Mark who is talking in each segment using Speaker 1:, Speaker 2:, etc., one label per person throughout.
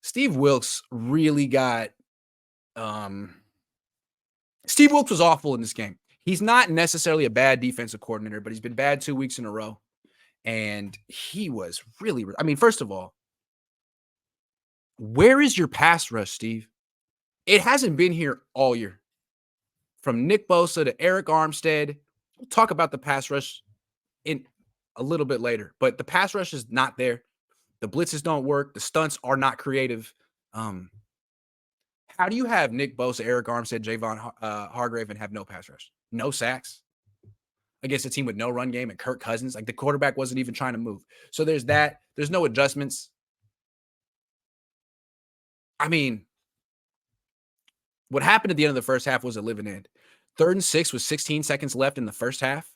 Speaker 1: Steve Wilks really got um Steve Wilks was awful in this game. He's not necessarily a bad defensive coordinator, but he's been bad 2 weeks in a row. And he was really I mean, first of all, where is your pass rush, Steve? It hasn't been here all year. From Nick Bosa to Eric Armstead. We'll talk about the pass rush in a little bit later, but the pass rush is not there. The blitzes don't work. The stunts are not creative. Um, how do you have Nick Bosa, Eric Armstead, Javon Hargrave, and have no pass rush? No sacks against a team with no run game and Kirk Cousins. Like the quarterback wasn't even trying to move. So there's that. There's no adjustments. I mean, what happened at the end of the first half was a living end. 3rd and 6 with 16 seconds left in the first half,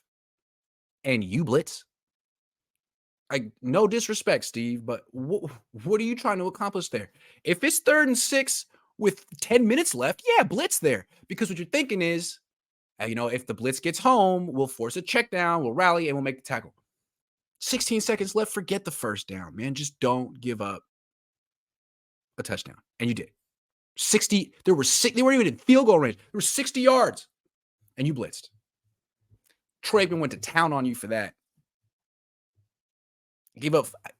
Speaker 1: and you blitz. Like, no disrespect, Steve, but what are you trying to accomplish there? If it's 3rd and 6 with 10 minutes left, yeah, blitz there. Because what you're thinking is, if the blitz gets home, we'll force a check down, we'll rally, and we'll make the tackle. 16 seconds left, forget the first down, man. Just don't give up a touchdown. And you did. 60, they weren't even in field goal range. There were 60 yards, and you blitzed. Troy Aikman went to town on you for that.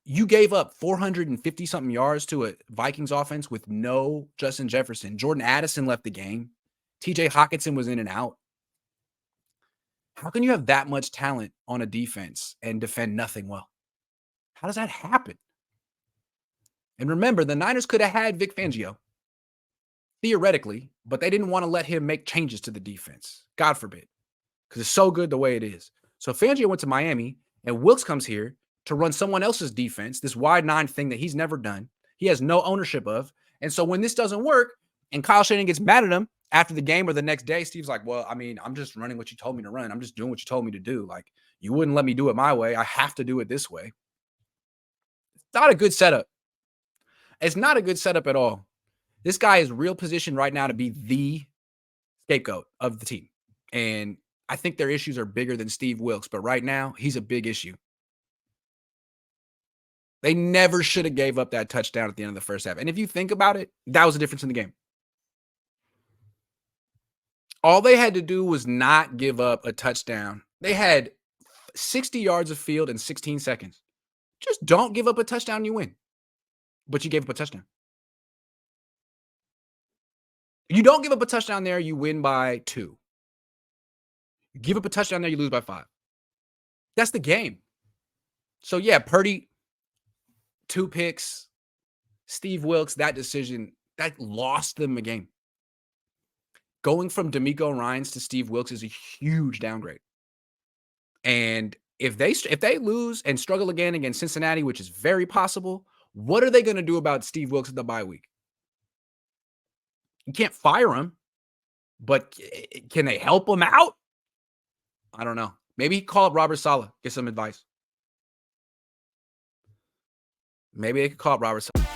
Speaker 1: You gave up 450 something yards to a Vikings offense with no Justin Jefferson. Jordan Addison left the game. TJ Hockenson was in and out. How can you have that much talent on a defense and defend nothing well? How does that happen? And remember, the Niners could have had Vic Fangio, theoretically, but they didn't want to let him make changes to the defense. God forbid, because it's so good the way it is. So Fangio went to Miami, and Wilks comes here to run someone else's defense, this wide 9 thing that he's never done. He has no ownership of. And so when this doesn't work and Kyle Shanahan gets mad at him after the game or the next day, Steve's like, well, I mean, I'm just running what you told me to run. I'm just doing what you told me to do. Like, you wouldn't let me do it my way. I have to do it this way. It's not a good setup. It's not a good setup at all. This guy is real positioned right now to be the scapegoat of the team. And I think their issues are bigger than Steve Wilks, but right now he's a big issue. They never should have gave up that touchdown at the end of the first half. And if you think about it, that was the difference in the game. All they had to do was not give up a touchdown. They had 60 yards of field in 16 seconds. Just don't give up a touchdown, you win. But you gave up a touchdown. You don't give up a touchdown there, you win by 2. You give up a touchdown there, you lose by 5. That's the game. So, yeah, Purdy, 2 picks, Steve Wilks, that decision, that lost them a game. Going from D'Amico Ryans to Steve Wilks is a huge downgrade. And if they lose and struggle again against Cincinnati, which is very possible, what are they going to do about Steve Wilks in the bye week? You can't fire him, but can they help him out? I don't know. Maybe call up Robert Saleh, get some advice. Maybe they could call up Robert Saleh.